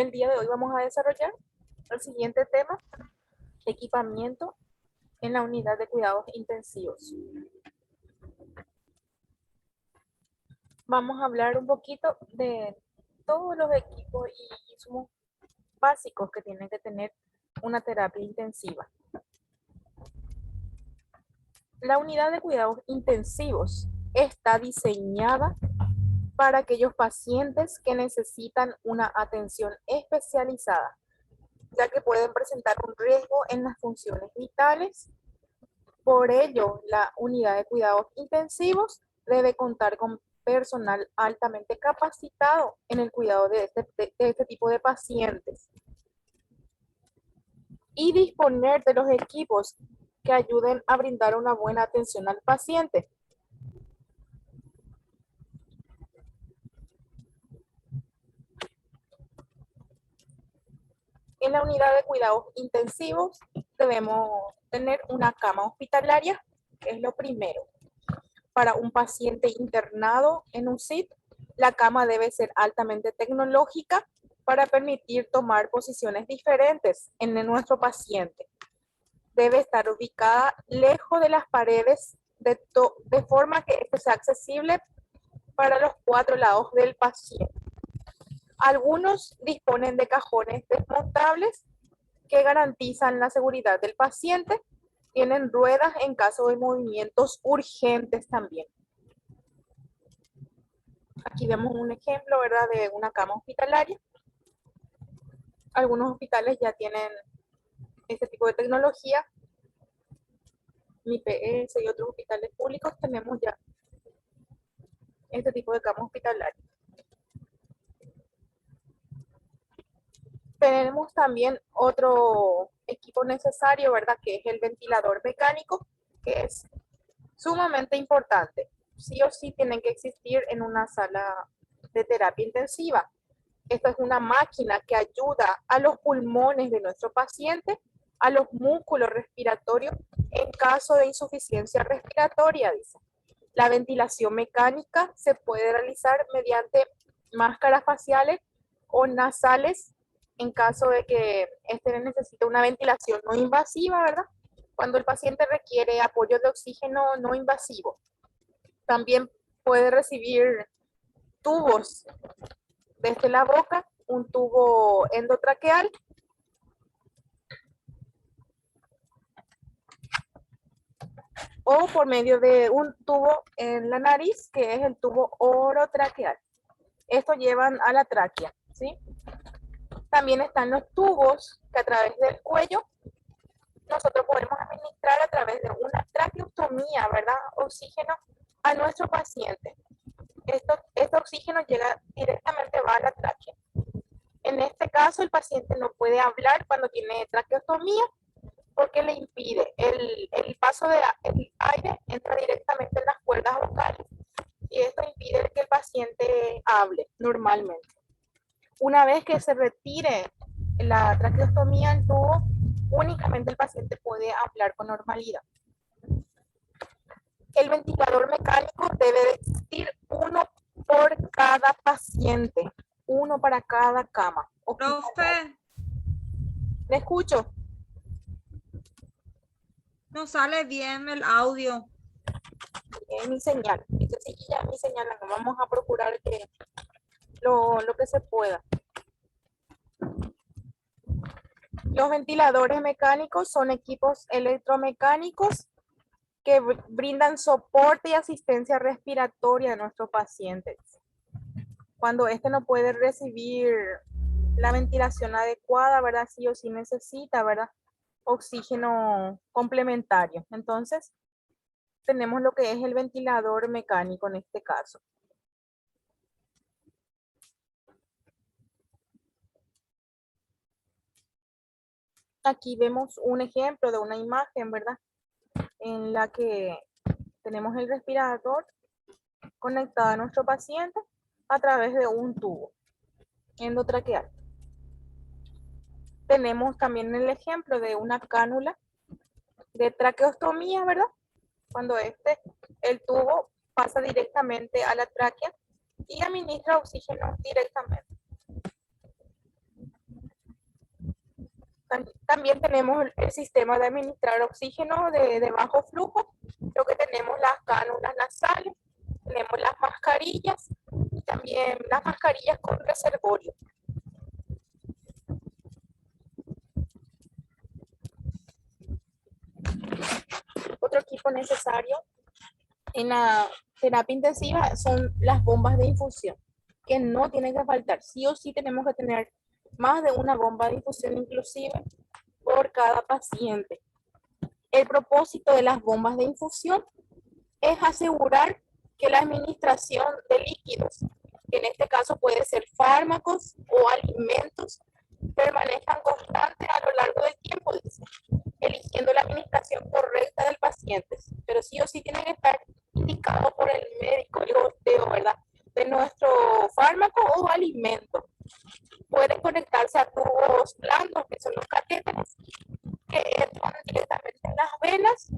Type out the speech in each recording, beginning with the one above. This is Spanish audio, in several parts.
El día de hoy vamos a desarrollar el siguiente tema, equipamiento en la unidad de cuidados intensivos. Vamos a hablar un poquito de todos los equipos y insumos básicos que tienen que tener una terapia intensiva. La unidad de cuidados intensivos está diseñada para aquellos pacientes que necesitan una atención especializada, ya que pueden presentar un riesgo en las funciones vitales. Por ello, la unidad de cuidados intensivos debe contar con personal altamente capacitado en el cuidado de este tipo de pacientes y disponer de los equipos que ayuden a brindar una buena atención al paciente. En la unidad de cuidados intensivos debemos tener una cama hospitalaria, que es lo primero. Para un paciente internado en un SIT, la cama debe ser altamente tecnológica para permitir tomar posiciones diferentes en nuestro paciente. Debe estar ubicada lejos de las paredes de forma que este sea accesible para los 4 lados del paciente. Algunos disponen de cajones desmontables que garantizan la seguridad del paciente. Tienen ruedas en caso de movimientos urgentes también. Aquí vemos un ejemplo, ¿verdad?, de una cama hospitalaria. Algunos hospitales ya tienen este tipo de tecnología. Mi PS y otros hospitales públicos tenemos ya este tipo de cama hospitalaria. Tenemos también otro equipo necesario, ¿verdad?, que es el ventilador mecánico, que es sumamente importante. Sí o sí tienen que existir en una sala de terapia intensiva. Esta es una máquina que ayuda a los pulmones de nuestro paciente, a los músculos respiratorios en caso de insuficiencia respiratoria, dice. La ventilación mecánica se puede realizar mediante máscaras faciales o nasales en caso de que este necesite una ventilación no invasiva, ¿verdad? Cuando el paciente requiere apoyo de oxígeno no invasivo. También puede recibir tubos desde la boca, un tubo endotraqueal o por medio de un tubo en la nariz, que es el tubo orotraqueal. Esto llevan a la tráquea, ¿sí? También están los tubos que a través del cuello nosotros podemos administrar a través de una traqueostomía, ¿verdad? Oxígeno a nuestro paciente. Este oxígeno llega directamente, va a la tráquea. En este caso, el paciente no puede hablar cuando tiene traqueostomía porque le impide el paso del aire, entra directamente en las cuerdas vocales y esto impide que el paciente hable normalmente. Una vez que se retire la traqueostomía, el tubo, únicamente el paciente puede hablar con normalidad. El ventilador mecánico debe de existir uno por cada paciente, uno para cada cama. Profe, ¿Le escucho? no sale bien el audio. Mi señal. Entonces, ya mi señal, vamos a procurar que lo que se pueda. Los ventiladores mecánicos son equipos electromecánicos que brindan soporte y asistencia respiratoria a nuestros pacientes. Cuando este no puede recibir la ventilación adecuada, ¿verdad? Sí o sí necesita, ¿verdad?, oxígeno complementario. Entonces, tenemos lo que es el ventilador mecánico en este caso. Aquí vemos un ejemplo de una imagen, ¿verdad?, en la que tenemos el respirador conectado a nuestro paciente a través de un tubo endotraqueal. Tenemos también el ejemplo de una cánula de traqueostomía, ¿verdad? Cuando el tubo pasa directamente a la tráquea y administra oxígeno directamente. También tenemos el sistema de administrar oxígeno de bajo flujo, lo que tenemos las cánulas nasales, tenemos las mascarillas y también las mascarillas con reservorio. Otro equipo necesario en la terapia intensiva son las bombas de infusión, que no tienen que faltar. Sí o sí tenemos que tener más de una bomba de infusión inclusive por cada paciente. El propósito de las bombas de infusión es asegurar que la administración de líquidos, que en este caso puede ser fármacos o alimentos, permanezcan constantes a lo largo del tiempo, dice, eligiendo la administración correcta del paciente, pero sí o sí tiene que estar indicado por el médico, el goteo, ¿verdad? De nuestro fármaco o alimento. Pueden conectarse a tubos blandos, que son los catéteres, que entran directamente en las venas,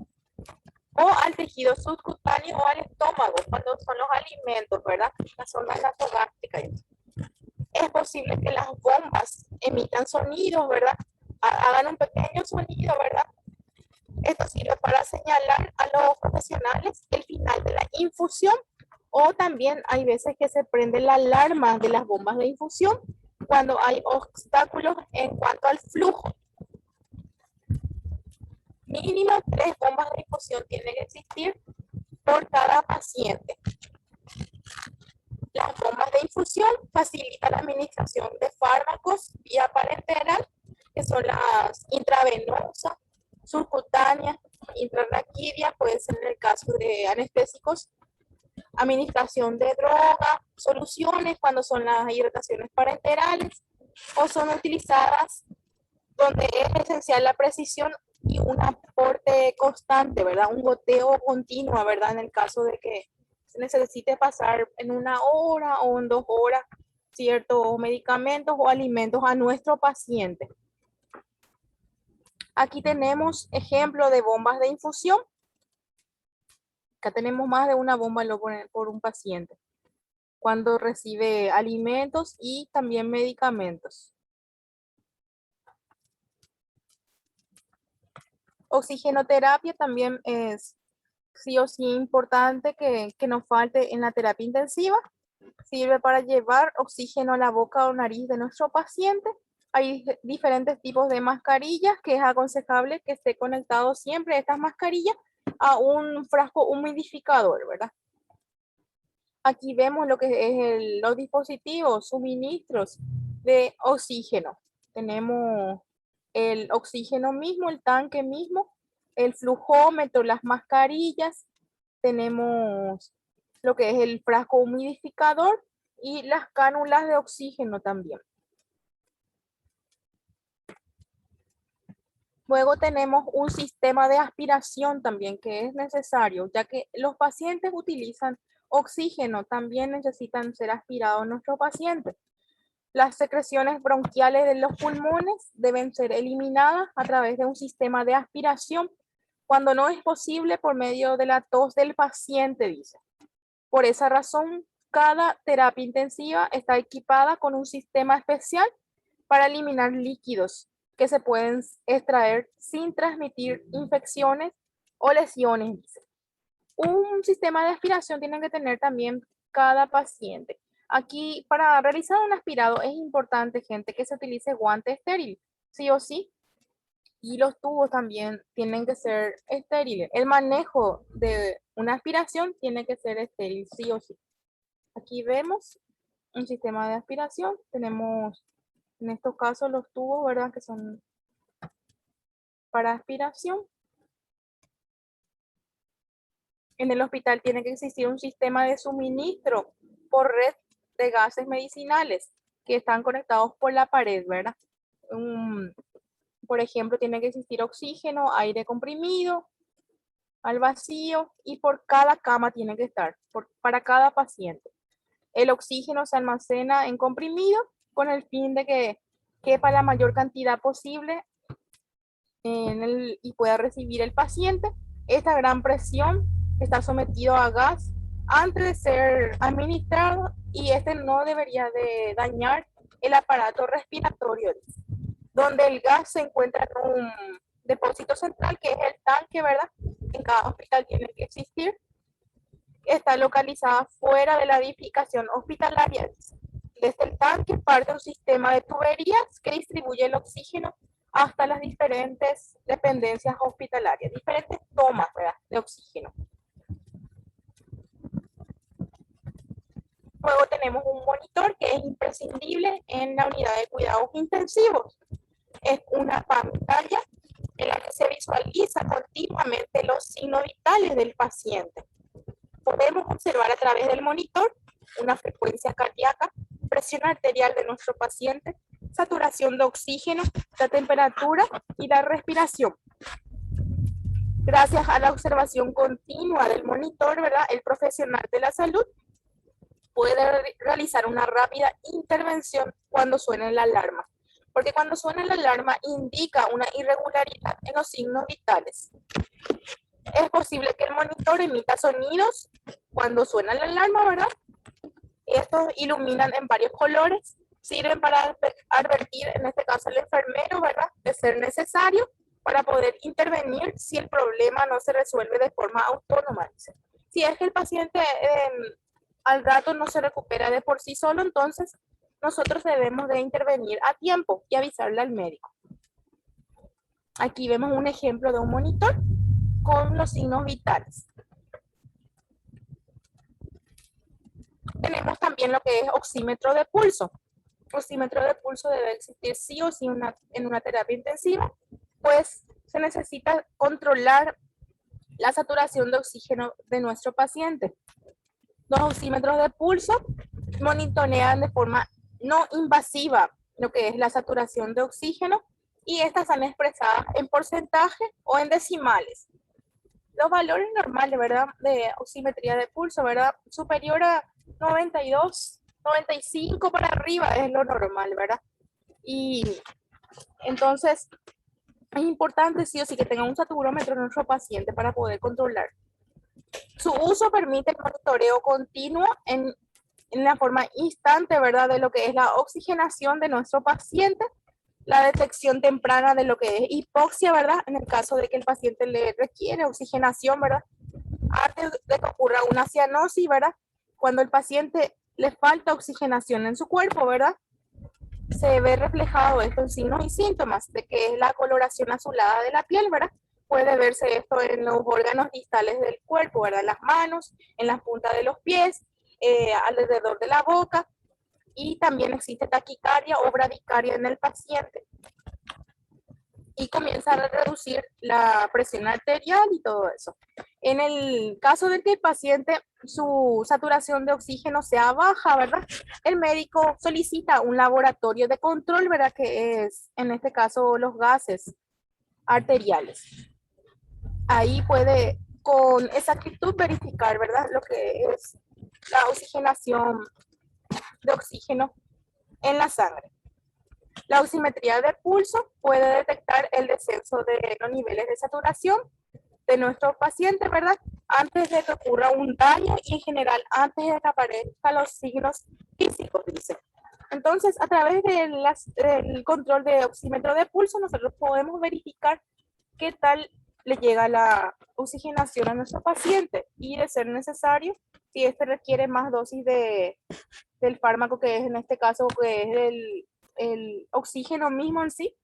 o al tejido subcutáneo o al estómago, cuando son los alimentos, ¿verdad? La zona nasogástrica. Es posible que las bombas emitan sonidos, ¿verdad? Hagan un pequeño sonido, ¿verdad? Esto sirve para señalar a los profesionales el final de la infusión, o también hay veces que se prende la alarma de las bombas de infusión cuando hay obstáculos en cuanto al flujo. Mínimo 3 bombas de infusión tienen que existir por cada paciente. Las bombas de infusión facilitan la administración de fármacos vía parenteral, que son las intravenosas, subcutáneas, intrarraquídeas, puede ser en el caso de anestésicos, administración de droga, soluciones cuando son las hidrataciones parenterales, o son utilizadas donde es esencial la precisión y un aporte constante, ¿verdad? Un goteo continuo, ¿verdad? En el caso de que se necesite pasar en 1 hora o en 2 horas ciertos medicamentos o alimentos a nuestro paciente. Aquí tenemos ejemplo de bombas de infusión. Acá tenemos más de una bomba por un paciente cuando recibe alimentos y también medicamentos. Oxigenoterapia también es sí o sí importante que nos falte en la terapia intensiva. Sirve para llevar oxígeno a la boca o nariz de nuestro paciente. Hay diferentes tipos de mascarillas que es aconsejable que esté conectado siempre estas mascarillas a un frasco humidificador, ¿verdad? Aquí vemos lo que es los dispositivos, suministros de oxígeno. Tenemos el oxígeno mismo, el tanque mismo, el flujómetro, las mascarillas, tenemos lo que es el frasco humidificador y las cánulas de oxígeno también. Luego tenemos un sistema de aspiración también que es necesario, ya que los pacientes utilizan oxígeno, también necesitan ser aspirados nuestros pacientes. Las secreciones bronquiales de los pulmones deben ser eliminadas a través de un sistema de aspiración cuando no es posible por medio de la tos del paciente, dice. Por esa razón, cada terapia intensiva está equipada con un sistema especial para eliminar líquidos que se pueden extraer sin transmitir infecciones o lesiones, dice. Un sistema de aspiración tiene que tener también cada paciente. Aquí, para realizar un aspirado, es importante, gente, que se utilice guante estéril, sí o sí. Y los tubos también tienen que ser estériles. El manejo de una aspiración tiene que ser estéril, sí o sí. Aquí vemos un sistema de aspiración. Tenemos, en estos casos, los tubos, ¿verdad? Que son para aspiración. En el hospital tiene que existir un sistema de suministro por red de gases medicinales que están conectados por la pared, ¿verdad? Por ejemplo, tiene que existir oxígeno, aire comprimido, al vacío, y por cada cama tiene que estar, para cada paciente. El oxígeno se almacena en comprimido con el fin de que quepa la mayor cantidad posible y pueda recibir el paciente. Esta gran presión está sometido a gas antes de ser administrado y este no debería de dañar el aparato respiratorio. donde el gas se encuentra en un depósito central, que es el tanque, ¿verdad? En cada hospital tiene que existir. Está localizada fuera de la edificación hospitalaria. Desde el tanque parte un sistema de tuberías que distribuye el oxígeno hasta las diferentes dependencias hospitalarias, diferentes tomas, ¿verdad?, de oxígeno. Luego tenemos un monitor que es imprescindible en la unidad de cuidados intensivos. Es una pantalla en la que se visualiza continuamente los signos vitales del paciente. Podemos observar a través del monitor una frecuencia cardíaca, presión arterial de nuestro paciente, saturación de oxígeno, la temperatura y la respiración. Gracias a la observación continua del monitor, ¿verdad?, el profesional de la salud puede realizar una rápida intervención cuando suene la alarma, porque cuando suena la alarma indica una irregularidad en los signos vitales. Es posible que el monitor emita sonidos cuando suena la alarma, ¿verdad? Estos iluminan en varios colores, sirven para advertir, en este caso al enfermero, ¿verdad?, de ser necesario para poder intervenir si el problema no se resuelve de forma autónoma. Si es que el paciente al rato no se recupera de por sí solo, entonces nosotros debemos de intervenir a tiempo y avisarle al médico. Aquí vemos un ejemplo de un monitor con los signos vitales. Tenemos también lo que es oxímetro de pulso. Oxímetro de pulso debe existir sí o sí en una terapia intensiva, pues se necesita controlar la saturación de oxígeno de nuestro paciente. Los oxímetros de pulso monitorean de forma no invasiva lo que es la saturación de oxígeno y estas están expresadas en porcentaje o en decimales. Los valores normales, ¿verdad?, de oximetría de pulso, ¿verdad?, superior a 92, 95 para arriba es lo normal, ¿verdad? Y entonces es importante sí o sí que tenga un saturómetro nuestro paciente para poder controlar. Su uso permite el monitoreo continuo en la forma instante, ¿verdad?, de lo que es la oxigenación de nuestro paciente, la detección temprana de lo que es hipoxia, ¿verdad?, en el caso de que el paciente le requiere oxigenación, ¿verdad?, antes de que ocurra una cianosis, ¿verdad?, cuando el paciente le falta oxigenación en su cuerpo, ¿verdad?, se ve reflejado esto en signos y síntomas de que es la coloración azulada de la piel, ¿verdad? Puede verse esto en los órganos distales del cuerpo, ¿verdad? En las manos, en las puntas de los pies, alrededor de la boca, y también existe taquicardia o bradicardia en el paciente. Y comienza a reducir la presión arterial y todo eso. En el caso de que el paciente, su saturación de oxígeno sea baja, ¿verdad?, el médico solicita un laboratorio de control, ¿verdad?, que es, en este caso, los gases arteriales. Ahí puede con exactitud verificar, ¿verdad?, lo que es la oxigenación de oxígeno en la sangre. La oximetría de pulso puede detectar el descenso de los niveles de saturación de nuestro paciente, ¿verdad?, antes de que ocurra un daño y en general antes de que aparezcan los signos físicos, dice. Entonces, a través del control de oxímetro de pulso, nosotros podemos verificar qué tal le llega la oxigenación a nuestro paciente y, de ser necesario, si este requiere más dosis del fármaco, que es en este caso que es el oxígeno mismo en sí,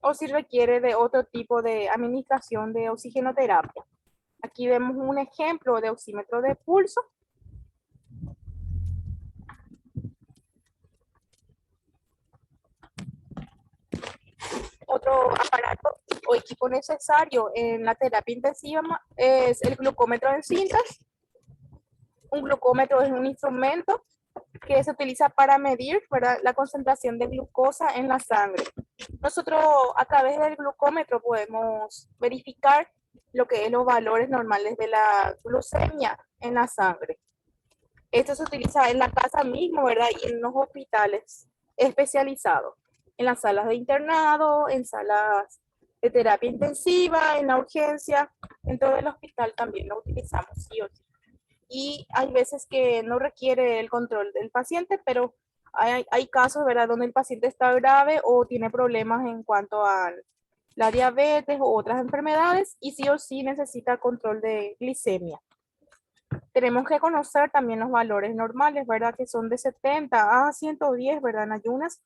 o si requiere de otro tipo de administración de oxigenoterapia. Aquí vemos un ejemplo de oxímetro de pulso. Otro aparato o equipo necesario en la terapia intensiva es el glucómetro en cintas. Un glucómetro es un instrumento que se utiliza para medir, ¿verdad?, la concentración de glucosa en la sangre. Nosotros a través del glucómetro podemos verificar lo que es los valores normales de la glucemia en la sangre. Esto se utiliza en la casa mismo, ¿verdad?, y en los hospitales especializados, en las salas de internado, en salas de terapia intensiva, en la urgencia, en todo el hospital también lo utilizamos, sí o sí. Y hay veces que no requiere el control del paciente, pero Hay casos, ¿verdad?, donde el paciente está grave o tiene problemas en cuanto a la diabetes o otras enfermedades y sí o sí necesita control de glicemia. Tenemos que conocer también los valores normales, ¿verdad?, que son de 70 a 110, ¿verdad?, en ayunas.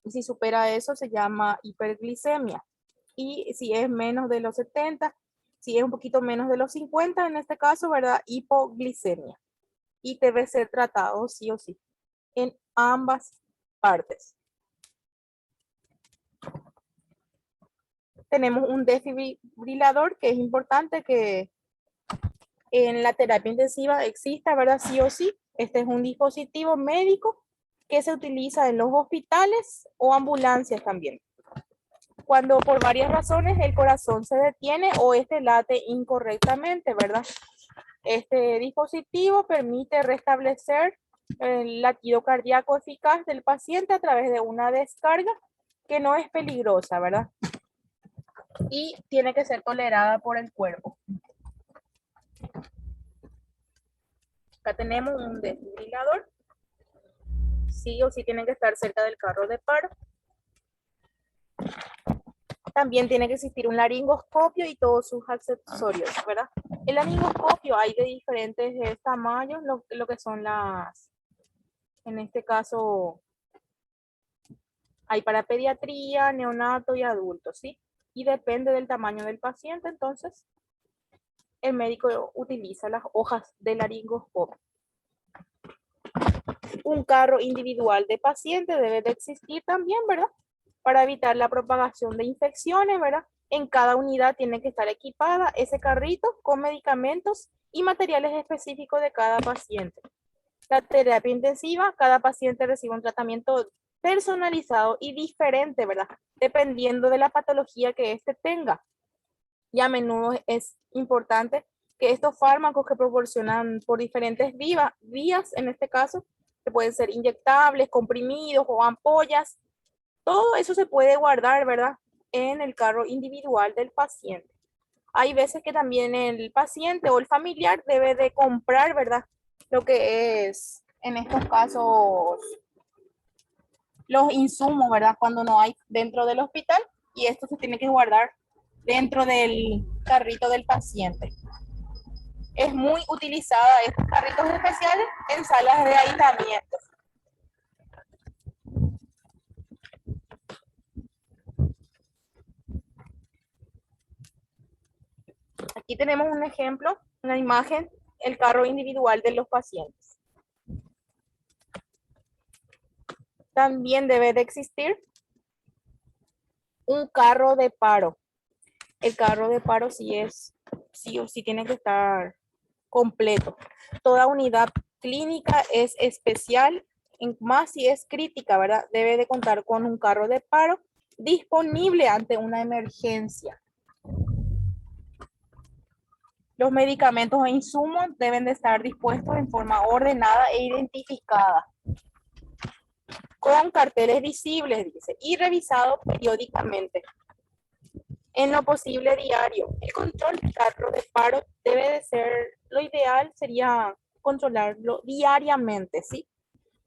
Y si supera eso se llama hiperglicemia. Y si es menos de los 70, si es un poquito menos de los 50, en este caso, ¿verdad?, hipoglicemia. Y debe ser tratado sí o sí en ambas partes. Tenemos un desfibrilador que es importante que en la terapia intensiva exista, ¿verdad? Sí o sí. Este es un dispositivo médico que se utiliza en los hospitales o ambulancias también. Cuando por varias razones el corazón se detiene o este late incorrectamente, ¿verdad? Este dispositivo permite restablecer el latido cardíaco eficaz del paciente a través de una descarga que no es peligrosa, ¿verdad? Y tiene que ser tolerada por el cuerpo. Acá tenemos un desfibrilador. Sí o sí tienen que estar cerca del carro de paro. También tiene que existir un laringoscopio y todos sus accesorios, ¿verdad? El laringoscopio hay de diferentes tamaños, lo que son las, en este caso, hay para pediatría, neonato y adultos, ¿sí? Y depende del tamaño del paciente, entonces el médico utiliza las hojas de laringoscopio. Un carro individual de paciente debe de existir también, ¿verdad? Para evitar la propagación de infecciones, ¿verdad? En cada unidad tiene que estar equipada ese carrito con medicamentos y materiales específicos de cada paciente. La terapia intensiva, cada paciente recibe un tratamiento personalizado y diferente, ¿verdad? Dependiendo de la patología que éste tenga. Y a menudo es importante que estos fármacos que proporcionan por diferentes vías, en este caso, que pueden ser inyectables, comprimidos o ampollas, todo eso se puede guardar, ¿verdad?, en el carro individual del paciente. Hay veces que también el paciente o el familiar debe de comprar, ¿verdad?, lo que es, en estos casos, los insumos, ¿verdad?, cuando no hay dentro del hospital, y esto se tiene que guardar dentro del carrito del paciente. Es muy utilizada estos carritos especiales en salas de aislamiento. Aquí tenemos un ejemplo, una imagen, el carro individual de los pacientes. También debe de existir un carro de paro. El carro de paro sí o sí tiene que estar completo. Toda unidad clínica es especial, más si es crítica, ¿verdad? Debe de contar con un carro de paro disponible ante una emergencia. Los medicamentos e insumos deben de estar dispuestos en forma ordenada e identificada, con carteles visibles, dice, y revisado periódicamente. En lo posible diario. El control del carro de paro debe de ser, lo ideal sería controlarlo diariamente, ¿sí?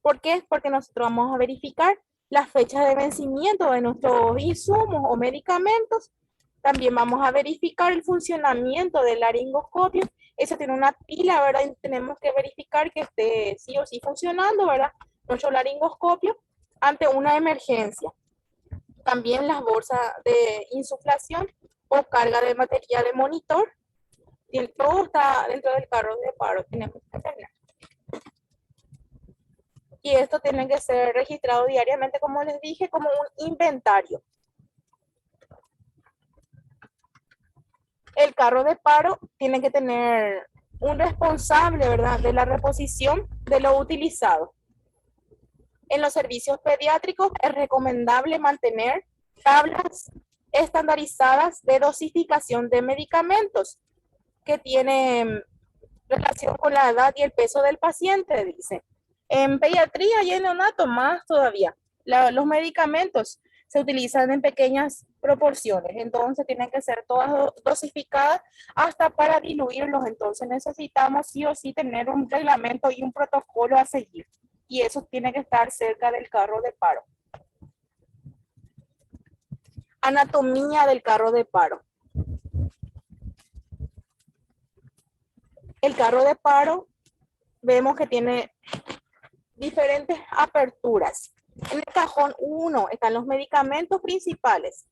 ¿Por qué? Porque nosotros vamos a verificar las fechas de vencimiento de nuestros insumos o medicamentos. También vamos a verificar el funcionamiento del laringoscopio. Eso tiene una pila, ¿verdad? Y tenemos que verificar que esté sí o sí funcionando, ¿verdad?, nuestro laringoscopio ante una emergencia. También las bolsas de insuflación o carga de material de monitor. Y todo está dentro del carro de paro. Tenemos que tener. Y esto tiene que ser registrado diariamente, como les dije, como un inventario. El carro de paro tiene que tener un responsable, ¿verdad?, de la reposición de lo utilizado. En los servicios pediátricos es recomendable mantener tablas estandarizadas de dosificación de medicamentos que tienen relación con la edad y el peso del paciente, dice. En pediatría y en neonato más todavía. Los medicamentos se utilizan en pequeñas proporciones, entonces tienen que ser todas dosificadas hasta para diluirlos. Entonces necesitamos sí o sí tener un reglamento y un protocolo a seguir. y eso tiene que estar cerca del carro de paro. Anatomía del carro de paro. El carro de paro vemos que tiene diferentes aperturas. En el cajón 1 están los medicamentos principales.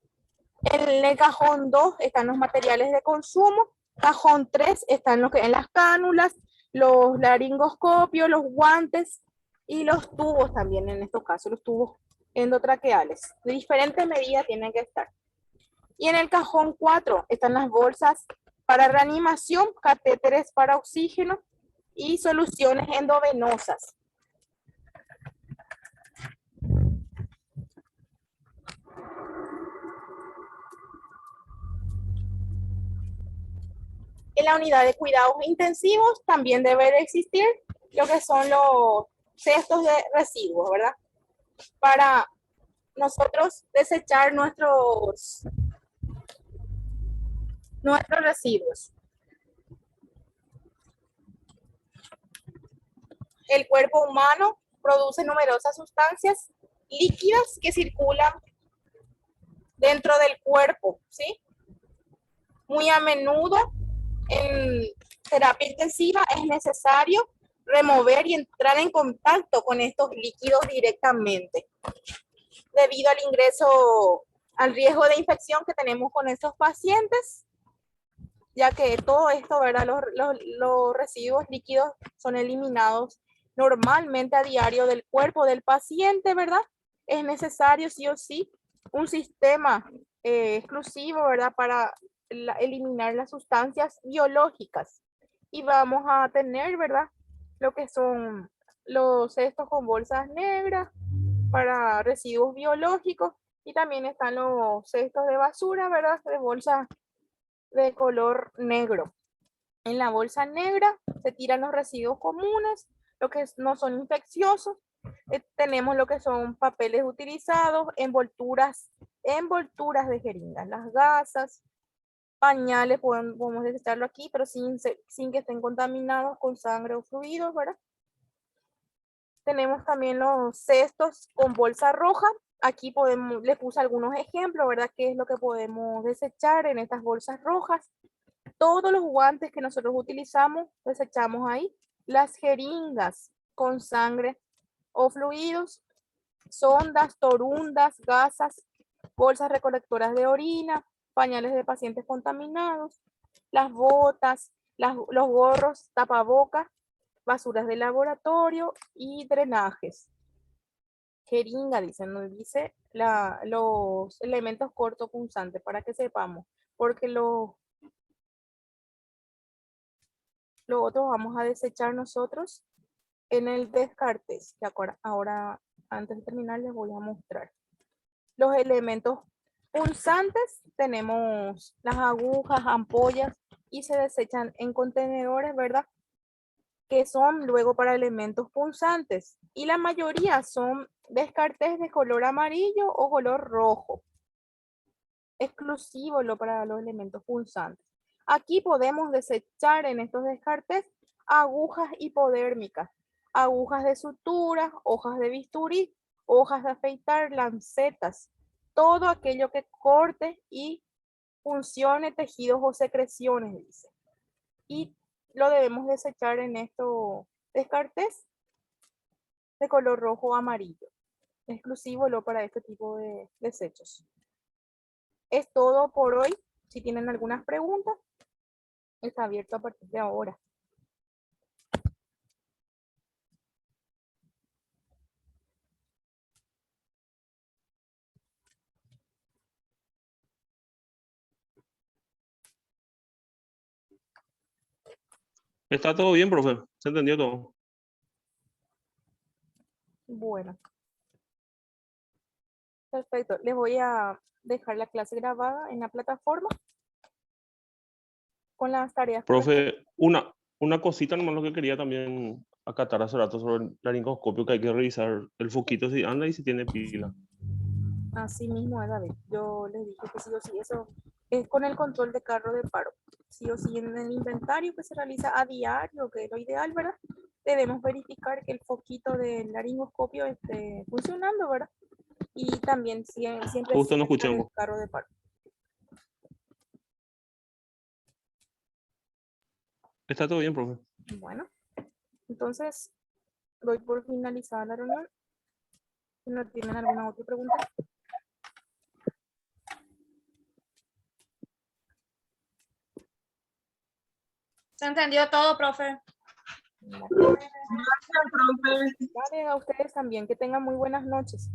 En el cajón 2 están los materiales de consumo. Cajón 3 están en las cánulas, los laringoscopios, los guantes y los tubos también, en estos casos, los tubos endotraqueales. De diferentes medidas tienen que estar. Y en el cajón 4 están las bolsas para reanimación, catéteres para oxígeno y soluciones endovenosas. En la unidad de cuidados intensivos también debe de existir lo que son los cestos de residuos, ¿verdad? Para nosotros desechar nuestros residuos. El cuerpo humano produce numerosas sustancias líquidas que circulan dentro del cuerpo, ¿sí? Muy a menudo en terapia intensiva es necesario remover y entrar en contacto con estos líquidos directamente, debido al ingreso, al riesgo de infección que tenemos con estos pacientes, ya que todo esto, ¿verdad? Los residuos líquidos son eliminados normalmente a diario del cuerpo del paciente, ¿verdad? Es necesario sí o sí un sistema exclusivo, ¿verdad? Para eliminar las sustancias biológicas. Y vamos a tener, ¿verdad? Lo que son los cestos con bolsas negras para residuos biológicos, y también están los cestos de basura, ¿verdad? De bolsas de color negro. En la bolsa negra se tiran los residuos comunes, lo que no son infecciosos. Tenemos lo que son papeles utilizados, envolturas de jeringas, las gasas, pañales, podemos desecharlo aquí, pero sin que estén contaminados con sangre o fluidos, ¿verdad? Tenemos también los cestos con bolsa roja. Aquí les puse algunos ejemplos, ¿verdad? ¿Qué es lo que podemos desechar en estas bolsas rojas? Todos los guantes que nosotros utilizamos, desechamos ahí. Las jeringas con sangre o fluidos, sondas, torundas, gasas, bolsas recolectoras de orina, pañales de pacientes contaminados, las botas, los gorros, tapabocas, basuras de laboratorio y drenajes. Jeringa, dicen, nos dice los elementos cortopunzantes, para que sepamos, porque lo otro vamos a desechar nosotros en el descartes, que ahora antes de terminar les voy a mostrar. Los elementos punzantes, tenemos las agujas, ampollas, y se desechan en contenedores, ¿verdad? Que son luego para elementos punzantes, y la mayoría son descartes de color amarillo o color rojo, exclusivo para los elementos punzantes. Aquí podemos desechar en estos descartes agujas hipodérmicas, agujas de sutura, hojas de bisturí, hojas de afeitar, lancetas, todo aquello que corte y funcione tejidos o secreciones, dice. Y lo debemos desechar en estos descartes de color rojo o amarillo, exclusivo para este tipo de desechos. Es todo por hoy. Si tienen algunas preguntas, está abierto a partir de ahora. Está todo bien, profe. ¿Se entendió todo? Bueno. Perfecto. Les voy a dejar la clase grabada en la plataforma con las tareas. Profe, una cosita nomás lo que quería también acatar hace rato sobre el laringoscopio, que hay que revisar el foquito si anda y si tiene pila. Así mismo es, David. Yo les dije que sí o sí, eso es con el control de carro de paro. Sí o sí en el inventario que se realiza a diario, que es lo ideal, ¿verdad? debemos verificar que el foquito del laringoscopio esté funcionando, ¿verdad? Y también siempre Justo no siempre el escuchamos. carro de paro. Está todo bien, profe. Bueno, entonces doy por finalizada la reunión. Si no tienen alguna otra pregunta. Se entendió todo, profe. Vale, a ustedes también. Que tengan muy buenas noches.